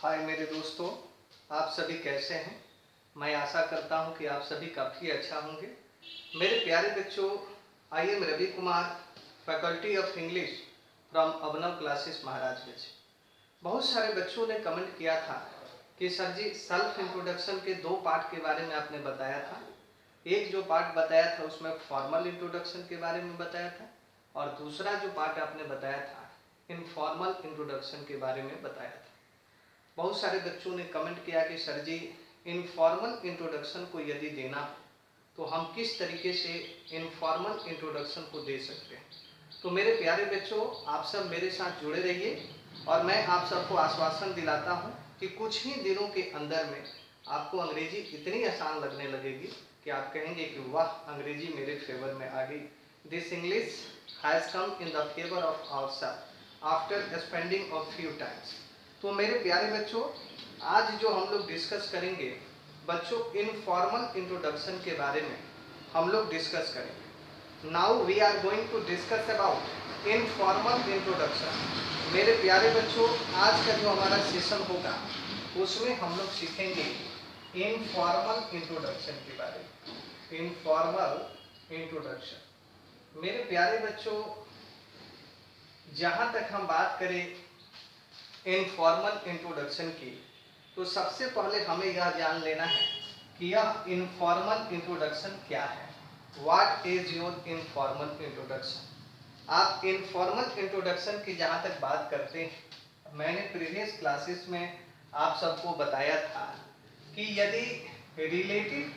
हाय मेरे दोस्तों, आप सभी कैसे हैं। मैं आशा करता हूं कि आप सभी काफ़ी अच्छा होंगे। मेरे प्यारे बच्चों, I am Ravi Kumar, faculty of English from Abhinav Classes Maharajganj. बहुत सारे बच्चों ने कमेंट किया था कि सर जी सेल्फ इंट्रोडक्शन के दो पार्ट के बारे में आपने बताया था। एक जो पार्ट बताया था उसमें फॉर्मल इंट्रोडक्शन के बारे में बताया था और दूसरा जो पार्ट आपने बताया था इनफॉर्मल इंट्रोडक्शन के बारे में बताया था। बहुत सारे बच्चों ने कमेंट किया कि सर जी इनफॉर्मल इंट्रोडक्शन को यदि देना हो तो हम किस तरीके से इनफॉर्मल इंट्रोडक्शन को दे सकते हैं। तो मेरे प्यारे बच्चों, आप सब मेरे साथ जुड़े रहिए और मैं आप सबको आश्वासन दिलाता हूं कि कुछ ही दिनों के अंदर में आपको अंग्रेजी इतनी आसान लगने लगेगी कि आप कहेंगे कि वाह, अंग्रेजी मेरे फेवर में आ गई। This English has come in the favour of ourself after spending of few times. तो मेरे प्यारे बच्चों, आज जो हम लोग डिस्कस करेंगे बच्चों, इनफॉर्मल इंट्रोडक्शन के बारे में हम लोग डिस्कस करेंगे। Now we are going to discuss about informal introduction. मेरे प्यारे बच्चों, आज का जो हमारा सेशन होगा उसमें हम लोग सीखेंगे इनफॉर्मल इंट्रोडक्शन के बारे में। इनफॉर्मल इंट्रोडक्शन मेरे प्यारे बच्चों, जहाँ तक हम बात करें इनफॉर्मल इंट्रोडक्शन की, तो सबसे पहले हमें यह जान लेना है कि यह इनफॉर्मल इंट्रोडक्शन क्या है। What is your informal introduction. आप इनफॉर्मल इंट्रोडक्शन की जहाँ तक बात करते हैं, मैंने प्रीवियस क्लासेस में आप सबको बताया था कि यदि रिलेटिव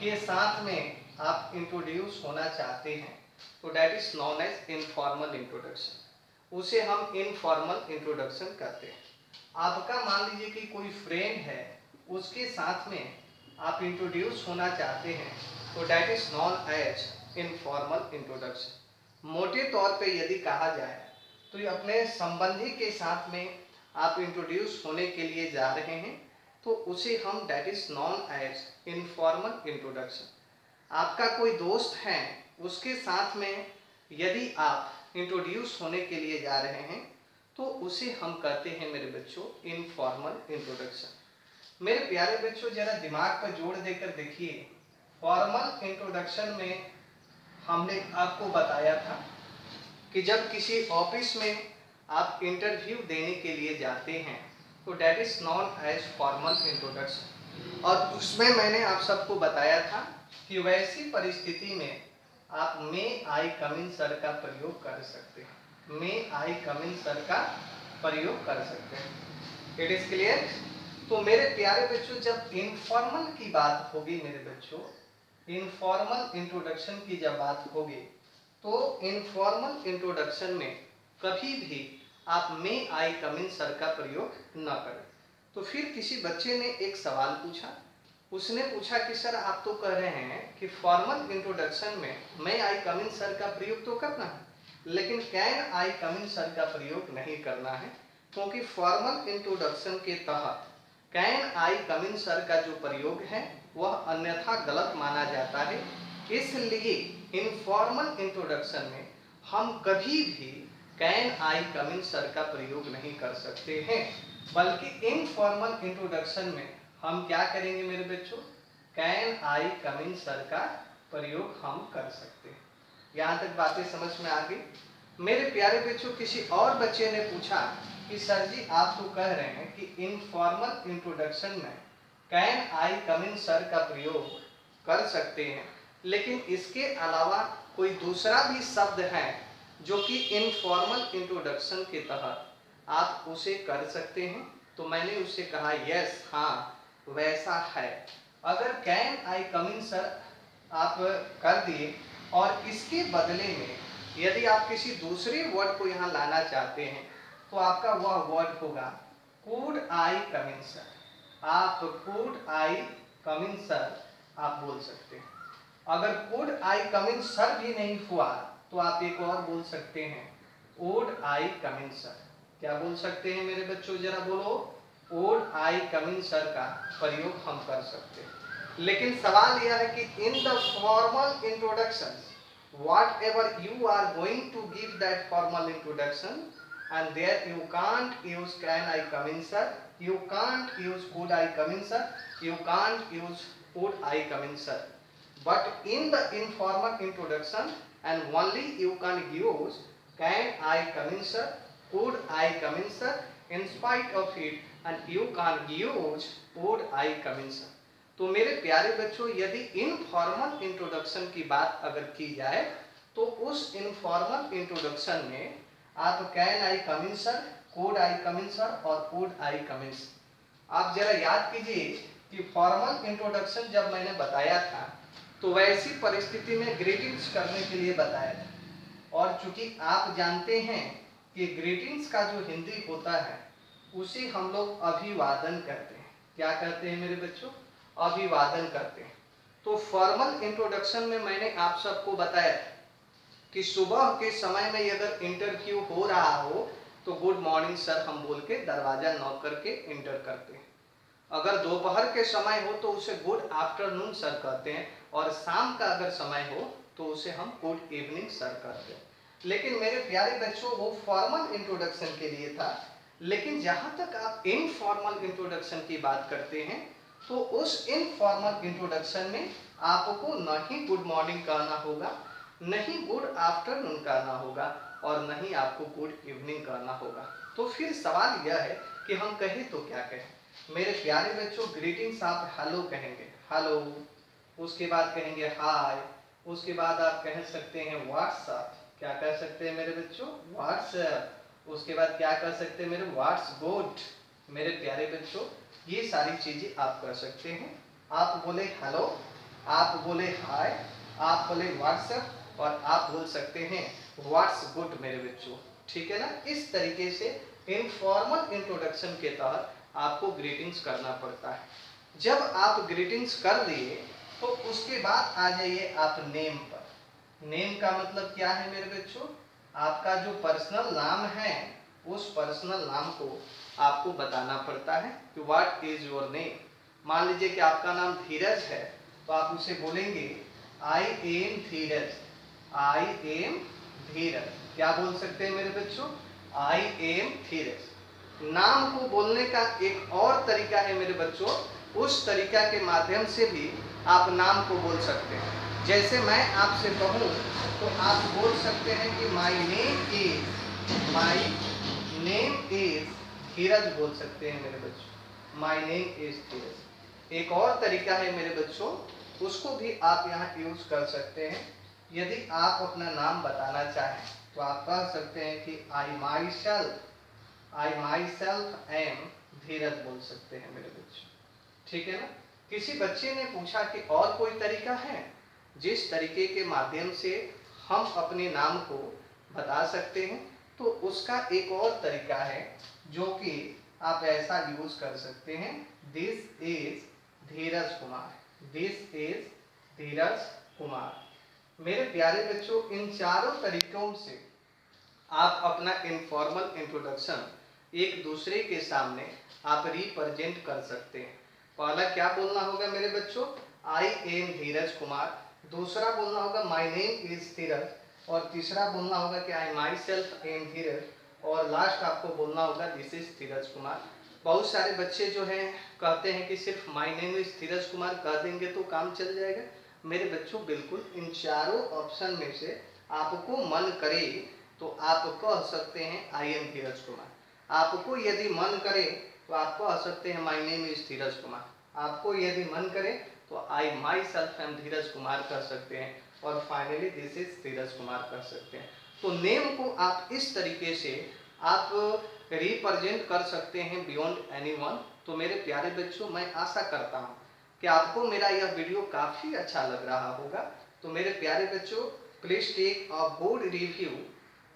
के साथ में आप इंट्रोड्यूस होना चाहते हैं तो that is known as informal introduction. उसे हम इनफॉर्मल इंट्रोडक्शन कहते हैं। आपका मान लीजिए कि कोई फ्रेंड है, उसके साथ में आप इंट्रोड्यूस होना चाहते हैं तो that is known as informal introduction. मोटे तौर पे यदि कहा जाए तो ये अपने संबंधी के साथ में आप इंट्रोड्यूस होने के लिए जा रहे हैं तो उसे हम that is known as informal introduction. आपका कोई दोस्त है, उसके साथ में यदि आप इंट्रोड्यूस होने के लिए जा रहे हैं तो उसे हम कहते हैं मेरे बच्चों इनफॉर्मल इंट्रोडक्शन। मेरे प्यारे बच्चों, जरा दिमाग पर जोर देकर देखिए। फॉर्मल इंट्रोडक्शन में हमने आपको बताया था कि जब किसी ऑफिस में आप इंटरव्यू देने के लिए जाते हैं तो that is known as formal introduction. और उसमें मैंने आप सबको बताया था कि वैसी परिस्थिति में आप मे आई कम इन सर का प्रयोग कर सकते हैं। मे आई कम इन सर का प्रयोग कर सकते हैं। It is clear. तो मेरे प्यारे बच्चों, जब इनफॉर्मल की बात होगी मेरे बच्चों, इनफॉर्मल इंट्रोडक्शन की जब बात होगी तो इनफॉर्मल इंट्रोडक्शन में कभी भी आप मे आई कम इन सर का प्रयोग न करें। तो फिर किसी बच्चे ने एक सवाल पूछा। उसने पूछा कि सर आप तो कह रहे हैं कि फॉर्मल इंट्रोडक्शन में मे आई कम इन सर का प्रयोग तो करना है, लेकिन can I come in sir का प्रयोग नहीं करना है, क्योंकि फॉर्मल इंट्रोडक्शन के तहत can I come in sir का जो प्रयोग है वह अन्यथा गलत माना जाता है। इसलिए इनफॉर्मल इंट्रोडक्शन में हम कभी भी can I come in sir का प्रयोग नहीं कर सकते हैं, बल्कि इनफॉर्मल इंट्रोडक्शन में हम क्या करेंगे मेरे बच्चों, can I come in sir का प्रयोग हम कर सकते हैं। यहाँ तक बातें समझ में आ गई। मेरे प्यारे बच्चों, किसी और बच्चे ने पूछा कि सर जी आप तो कह रहे हैं कि इनफॉर्मल इंट्रोडक्शन में can I come in sir का प्रयोग कर सकते हैं, लेकिन इसके अलावा कोई दूसरा भी शब्द है जो कि इनफॉर्मल इंट्रोडक्शन के तहत आप उसे कर सकते हैं। तो मैंने उसे कहा यस, हाँ वैसा है। अगर can I come in sir आप कर दिए और इसके बदले में यदि आप किसी दूसरे वर्ड को यहाँ लाना चाहते हैं तो आपका वह वर्ड होगा could I come in sir. आप could I come in sir आप बोल सकते हैं। अगर could I come in sir भी नहीं हुआ तो आप एक और बोल सकते हैं would I come in sir. क्या बोल सकते हैं मेरे बच्चों, जरा बोलो। Would I come in sir का प्रयोग हम कर सकते हैं। लेकिन सवाल यह है कि in the formal introduction, whatever you are going to give that formal introduction, and there you can't use can I come in sir, you can't use could I come in sir, you can't use would I come in sir. But in the informal introduction and only you can use can I come in sir, could I come in sir, in spite of it, and you can use would I come in sir. तो मेरे प्यारे बच्चों, यदि informal introduction की बात अगर की जाए तो उस इनफॉर्मल इंट्रोडक्शन में आप can I come in sir, could I come in sir और would I come in sir. आप जरा याद कीजिए कि फॉर्मल इंट्रोडक्शन जब मैंने बताया था तो वैसी परिस्थिति में ग्रीटिंग्स करने के लिए बताया था, और चूंकि आप जानते हैं कि ग्रीटिंग्स का जो हिंदी होता है उसे हम लोग अभिवादन करते हैं। क्या कहते हैं मेरे बच्चों? अभिवादन करते हैं। तो फॉर्मल इंट्रोडक्शन में मैंने आप सबको बताया कि सुबह के समय में अगर इंटरव्यू हो रहा हो तो गुड मॉर्निंग सर हम बोल के दरवाजा नॉक करके इंटर करते हैं। अगर दोपहर के समय हो तो उसे गुड आफ्टरनून सर कहते हैं, और शाम का अगर समय हो तो उसे हम गुड इवनिंग सर कहते हैं। लेकिन मेरे प्यारे बच्चों, वो फॉर्मल इंट्रोडक्शन के लिए था। लेकिन जहां तक आप इनफॉर्मल इंट्रोडक्शन की बात करते हैं तो उस इनफॉर्मल इंट्रोडक्शन में आपको न ही गुड मॉर्निंग कहना होगा, नहीं गुड आफ्टरनून कहना होगा, और नहीं आपको गुड इवनिंग कहना होगा। तो फिर सवाल यह है कि हम कहें तो क्या कहें? मेरे प्यारे बच्चों, ग्रीटिंग्स आप हेलो कहेंगे, हेलो, उसके बाद कहेंगे हाय, उसके बाद आप कह सकते हैं व्हाट्सएप। क्या कह सकते हैं मेरे बच्चों? व्हाट्सएप। उसके बाद क्या कह सकते हैं मेरे? What's good. मेरे प्यारे बच्चों, ये सारी चीजें आप कर सकते हैं। आप बोले हेलो, आप बोले हाय, आप बोले व्हाट्सएप, और आप बोल सकते हैं व्हाट्स गुड मेरे बच्चों। ठीक है ना? इस तरीके से इनफॉर्मल इंट्रोडक्शन के तहत आपको ग्रीटिंग्स करना पड़ता है। जब आप ग्रीटिंग्स कर लिए तो उसके बाद आ जाइए आप नेम पर। नेम का मतलब क्या है मेरे बच्चों? आपका जो पर्सनल नाम है उस पर्सनल नाम को आपको बताना पड़ता है कि व्हाट इज योर नेम। मान लीजिए कि आपका नाम धीरज है तो आप उसे बोलेंगे I am Dheeraj, I am धीरज। क्या बोल सकते हैं मेरे बच्चों? आई एम धीरज। नाम को बोलने का एक और तरीका है मेरे बच्चों, उस तरीका के माध्यम से भी आप नाम को बोल सकते हैं। जैसे मैं आपसे कहूँ तो आप बोल सकते हैं कि माई नेम इज धीरज बोल सकते हैं मेरे बच्चों। माई नेम इज धीरज। एक और तरीका है मेरे बच्चों, उसको भी आप यहाँ यूज कर सकते हैं। यदि आप अपना नाम बताना चाहें तो आप कह सकते हैं कि आई माई सेल्फ एम धीरज बोल सकते हैं मेरे बच्चों। ठीक है ना? किसी बच्चे ने पूछा कि और कोई तरीका है जिस तरीके के माध्यम से हम अपने नाम को बता सकते हैं? तो उसका एक और तरीका है जो कि आप ऐसा यूज कर सकते हैं, this is Dheeraj Kumar, this is Dheeraj Kumar. मेरे प्यारे बच्चों, इन चारों तरीकों से आप अपना इनफॉर्मल इंट्रोडक्शन एक दूसरे के सामने आप रिप्रेजेंट कर सकते हैं। पहला क्या बोलना होगा मेरे बच्चों? आई एम धीरज कुमार। दूसरा बोलना होगा माई नेम इज धीरज, और तीसरा बोलना होगा कि आई माई सेल्फ एम धीरज, और लास्ट आपको बोलना होगा दिस इज धीरज कुमार। बहुत सारे बच्चे जो हैं कहते हैं कि सिर्फ my name is Dheeraj Kumar कह देंगे तो काम चल जाएगा। मेरे बच्चों, बिल्कुल इन चारों ऑप्शन में से आपको मन करे तो आप कह सकते हैं आई एम धीरज कुमार। आपको यदि मन करे तो आप कह सकते हैं my name is Dheeraj Kumar. आपको यदि मन करे तो आई माई सेल्फ एम धीरज कुमार कर सकते हैं, और finally this is Dheeraj Kumar कर सकते हैं। तो नेम को आप इस तरीके से आप रिप्रेजेंट कर सकते हैं बियॉन्ड एनीवन। तो मेरे प्यारे बच्चों, मैं आशा करता हूँ कि आपको मेरा यह वीडियो काफ़ी अच्छा लग रहा होगा। तो मेरे प्यारे बच्चों, please take a good review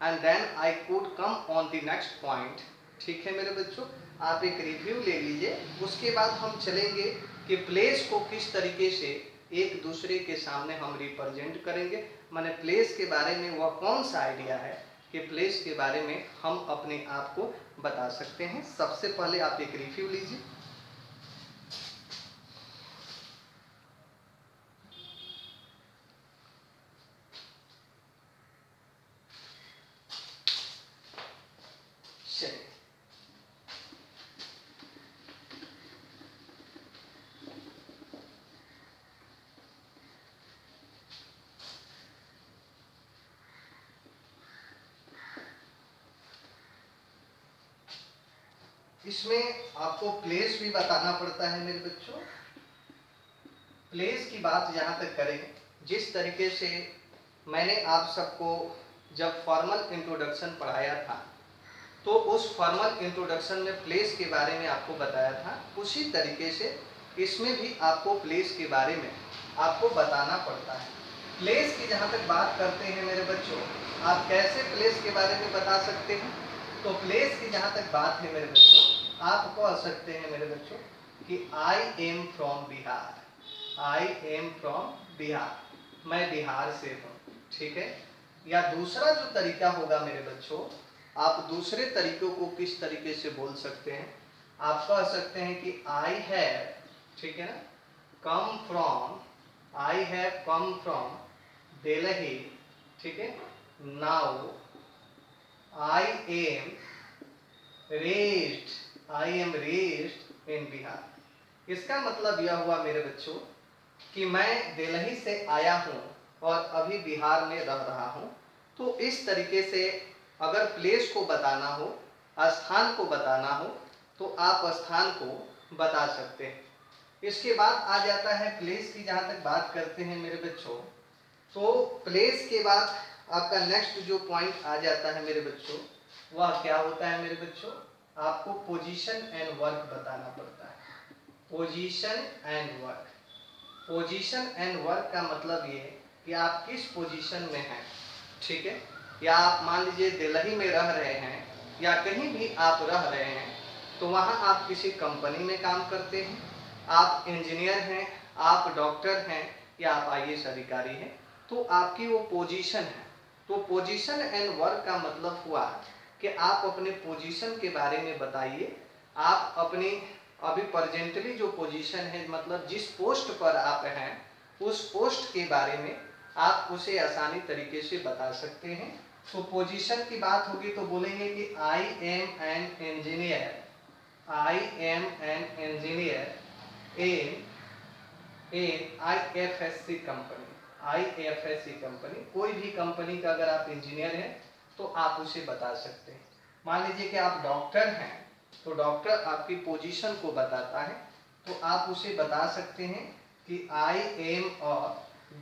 and then I could come on the next point. ठीक है मेरे बच्चों, आप एक रिव्यू ले लीजिए, उसके बाद हम चलेंगे कि प्लेस को किस तरीके से एक दूसरे के सामने हम रिप्रेजेंट करेंगे। माने प्लेस के बारे में वह कौन सा आइडिया है कि प्लेस के बारे में हम अपने आप को बता सकते हैं। सबसे पहले आप एक रिव्यू लीजिए। इसमें आपको प्लेस भी बताना पड़ता है मेरे बच्चों। प्लेस की बात जहाँ तक करें, जिस तरीके से मैंने आप सबको जब फॉर्मल इंट्रोडक्शन पढ़ाया था तो उस फॉर्मल इंट्रोडक्शन में प्लेस के बारे में आपको बताया था, उसी तरीके से इसमें भी आपको प्लेस के बारे में आपको बताना पड़ता है। प्लेस की जहाँ तक बात करते हैं मेरे बच्चों, आप कैसे प्लेस के बारे में बता सकते हैं? तो प्लेस की जहाँ तक बात है मेरे बच्चों, आप कह सकते हैं मेरे बच्चों कि I am from Bihar, I am from Bihar, मैं बिहार से हूँ, ठीक है। या दूसरा जो तरीका होगा मेरे बच्चों, आप दूसरे तरीकों को किस तरीके से बोल सकते हैं? आप कह सकते हैं कि आई हैव, ठीक है ना, come from, I have come from Delhi, ठीक है। Now I am raised, I am raised in Bihar. इसका मतलब यह हुआ मेरे बच्चों कि मैं दिल्ली से आया हूँ और अभी बिहार में रह रहा हूँ। तो इस तरीके से अगर प्लेस को बताना हो, स्थान को बताना हो, तो आप स्थान को बता सकते हैं। इसके बाद आ जाता है प्लेस की जहाँ तक बात करते हैं मेरे बच्चों, तो प्लेस के बाद आपका नेक्स्ट जो पॉइंट आ जाता है मेरे बच्चों, वह क्या होता है मेरे बच्चों? आपको पोजीशन एंड वर्क बताना पड़ता है। Position and work, position and work का मतलब ये कि आप किस पोजीशन में हैं, ठीक है। या आप मान लीजिए दिल्ली में रह रहे हैं या कहीं भी आप रह रहे हैं, तो वहाँ आप किसी कंपनी में काम करते हैं, आप इंजीनियर हैं, आप डॉक्टर हैं या आप आईएएस अधिकारी हैं, तो आपकी वो पोजीशन है। तो पोजीशन एंड वर्क का मतलब हुआ कि आप अपने पोजीशन के बारे में बताइए। आप अपनी अभी प्रेजेंटली जो पोजीशन है, मतलब जिस पोस्ट पर आप हैं, उस पोस्ट के बारे में आप उसे आसानी तरीके से बता सकते हैं। तो पोजीशन की बात होगी तो बोलेंगे कि I am an engineer, I am an engineer in IFSC company, IFSC company, कोई भी कंपनी का अगर आप इंजीनियर हैं तो आप उसे बता सकते हैं। मान लीजिए कि आप डॉक्टर हैं, तो डॉक्टर आपकी पोजीशन को बताता है, तो आप उसे बता सकते हैं कि आई एम अ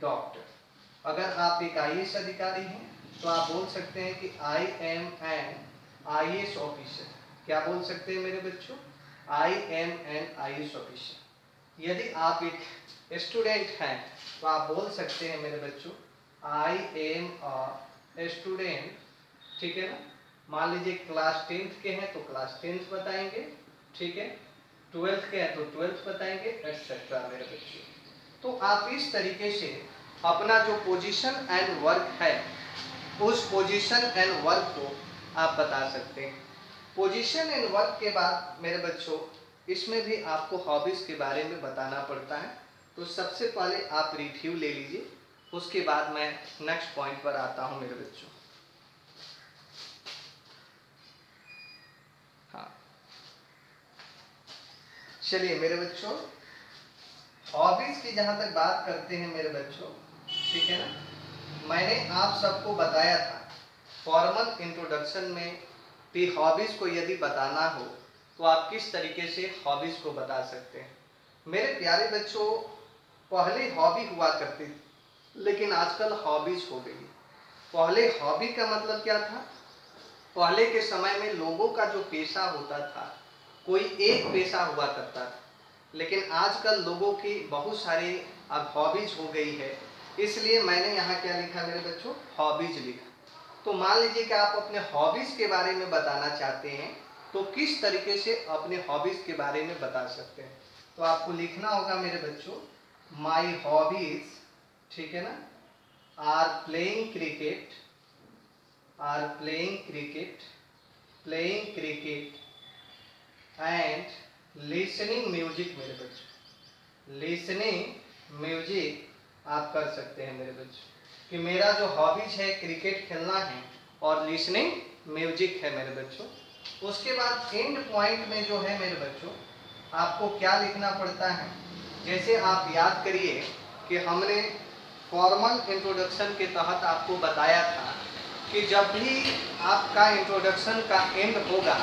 डॉक्टर। अगर आप एक आईएएस अधिकारी हैं तो आप बोल सकते हैं कि I am an IAS officer. क्या बोल सकते हैं मेरे बच्चों? I M an IAS officer. यदि आप एक स्टूडेंट हैं तो आप बोल सकते हैं मेरे बच्चों आई एम अ स्टूडेंट, ठीक है ना। मान लीजिए क्लास 10th के हैं तो क्लास 10th बताएंगे, ठीक है। 12th के हैं तो 12th बताएंगे, एक्सेट्रा मेरे बच्चों। तो आप इस तरीके से अपना जो पोजीशन एंड वर्क है, उस पोजीशन एंड वर्क को आप बता सकते हैं। पोजीशन एंड वर्क के बाद मेरे बच्चों, इसमें भी आपको हॉबीज के बारे में बताना पड़ता है। तो सबसे पहले आप रिव्यू ले लीजिए, उसके बाद मैं नेक्स्ट पॉइंट पर आता हूं मेरे बच्चों। हाँ, चलिए मेरे बच्चों, हॉबीज की जहां तक बात करते हैं मेरे बच्चों, ठीक है ना। मैंने आप सबको बताया था फॉर्मल इंट्रोडक्शन में कि हॉबीज को यदि बताना हो तो आप किस तरीके से हॉबीज को बता सकते हैं। मेरे प्यारे बच्चों, पहले हॉबी हुआ करती थी, लेकिन आजकल हॉबीज हो गई। पहले हॉबी का मतलब क्या था? पहले के समय में लोगों का जो पेशा होता था, कोई एक पेशा हुआ करता था, लेकिन आजकल लोगों की बहुत सारी अब हॉबीज हो गई है। इसलिए मैंने यहाँ क्या लिखा मेरे बच्चों? हॉबीज लिखा। तो मान लीजिए कि आप अपने हॉबीज के बारे में बताना चाहते हैं, तो किस तरीके से अपने हॉबीज के बारे में बता सकते हैं? तो आपको लिखना होगा मेरे बच्चों, माई हॉबीज, ठीक है ना, or playing cricket, or playing cricket, playing cricket and listening music मेरे बच्चों। लिसनिंग म्यूजिक आप कर सकते हैं मेरे बच्चों, कि मेरा जो हॉबीज है क्रिकेट खेलना है और लिसनिंग म्यूजिक है मेरे बच्चों। उसके बाद एंड पॉइंट में जो है मेरे बच्चों, आपको क्या लिखना पड़ता है? जैसे आप याद करिए कि हमने फॉर्मल इंट्रोडक्शन के तहत आपको बताया था कि जब भी आपका इंट्रोडक्शन का एंड होगा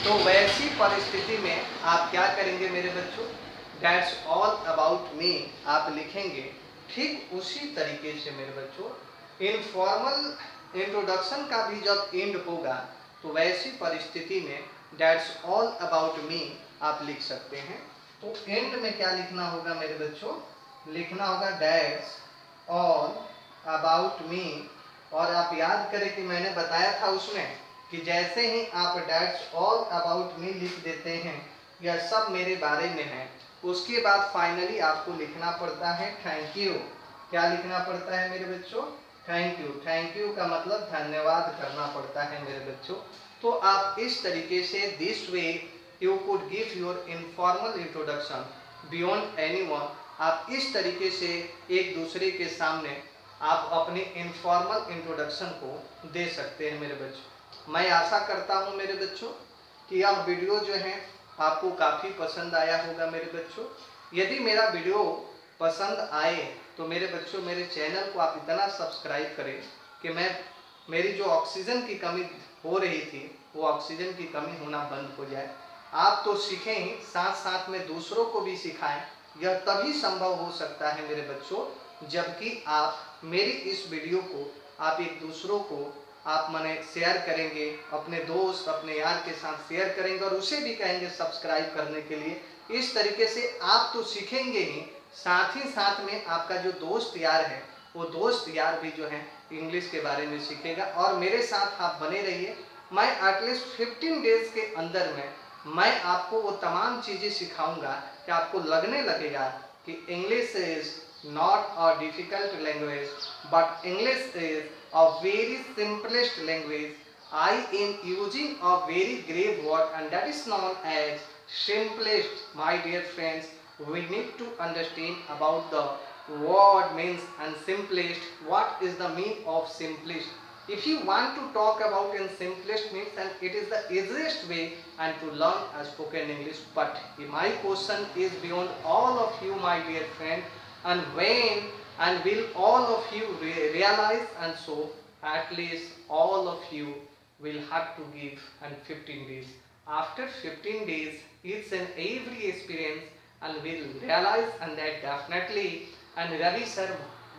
तो वैसी परिस्थिति में आप क्या करेंगे मेरे बच्चों, दैट्स ऑल अबाउट मी आप लिखेंगे। ठीक उसी तरीके से मेरे बच्चों इनफॉर्मल इंट्रोडक्शन का भी जब एंड होगा तो वैसी परिस्थिति में दैट्स ऑल अबाउट मी आप लिख सकते हैं। तो एंड में क्या लिखना होगा मेरे बच्चों, लिखना होगा दैट्स ऑल अबाउट मी। और आप याद करें कि मैंने बताया था उसमें कि जैसे ही आप दैट्स ऑल अबाउट मी लिख देते हैं यह सब मेरे बारे में है, उसके बाद फाइनली आपको लिखना पड़ता है थैंक यू। क्या लिखना पड़ता है मेरे बच्चों, थैंक यू। थैंक यू का मतलब धन्यवाद करना पड़ता है मेरे बच्चों। तो आप इस तरीके से this way you could give your informal introduction beyond anyone. आप इस तरीके से एक दूसरे के सामने आप अपने इनफॉर्मल इंट्रोडक्शन को दे सकते हैं मेरे बच्चों। मैं आशा करता हूं मेरे बच्चों कि यह वीडियो जो है आपको काफ़ी पसंद आया होगा मेरे बच्चों। यदि मेरा वीडियो पसंद आए तो मेरे बच्चों मेरे चैनल को आप इतना सब्सक्राइब करें कि मेरी जो ऑक्सीजन की कमी हो रही थी वो ऑक्सीजन की कमी होना बंद हो जाए। आप तो सीखें ही, साथ साथ में दूसरों को भी सिखाएं। यह तभी संभव हो सकता है मेरे बच्चों जबकि आप मेरी इस वीडियो को आप एक दूसरों को आप मने शेयर करेंगे, अपने दोस्त अपने यार के साथ शेयर करेंगे और उसे भी कहेंगे सब्सक्राइब करने के लिए। इस तरीके से आप तो सीखेंगे ही, साथ ही साथ में आपका जो दोस्त यार है वो दोस्त यार भी जो है इंग्लिश के बारे में सीखेगा। और मेरे साथ आप बने रहिए। मैं एटलीस्ट 15 डेज के अंदर में मैं आपको वो तमाम चीज़ें सिखाऊंगा कि आपको लगने लगेगा कि English is not a difficult language but English is a very simplest language. I am using a very grave word and that is known as simplest. My dear friends, we need to understand about the word means and simplest. What is the meaning of simplest? If you want to talk about in simplest means, and it is the easiest way and to learn a spoken English. But my question is beyond all of you, my dear friend. And when and will all of you realize, and so at least all of you will have to give and 15 days. After 15 days each and every experience and will realize and that definitely, and Ravi sir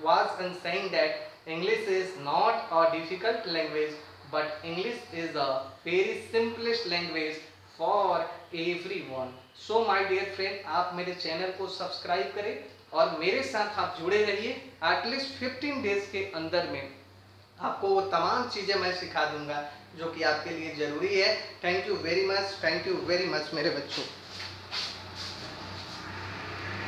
was saying that English is not a difficult language but English is a very simplest language for everyone. So my dear friend, आप मेरे channel को subscribe करें और मेरे साथ आप जुड़े रहिए। एटलीस्ट 15 डेज के अंदर में आपको वो तमाम चीज़ें मैं सिखा दूंगा जो कि आपके लिए ज़रूरी है। थैंक यू वेरी मच मेरे बच्चों।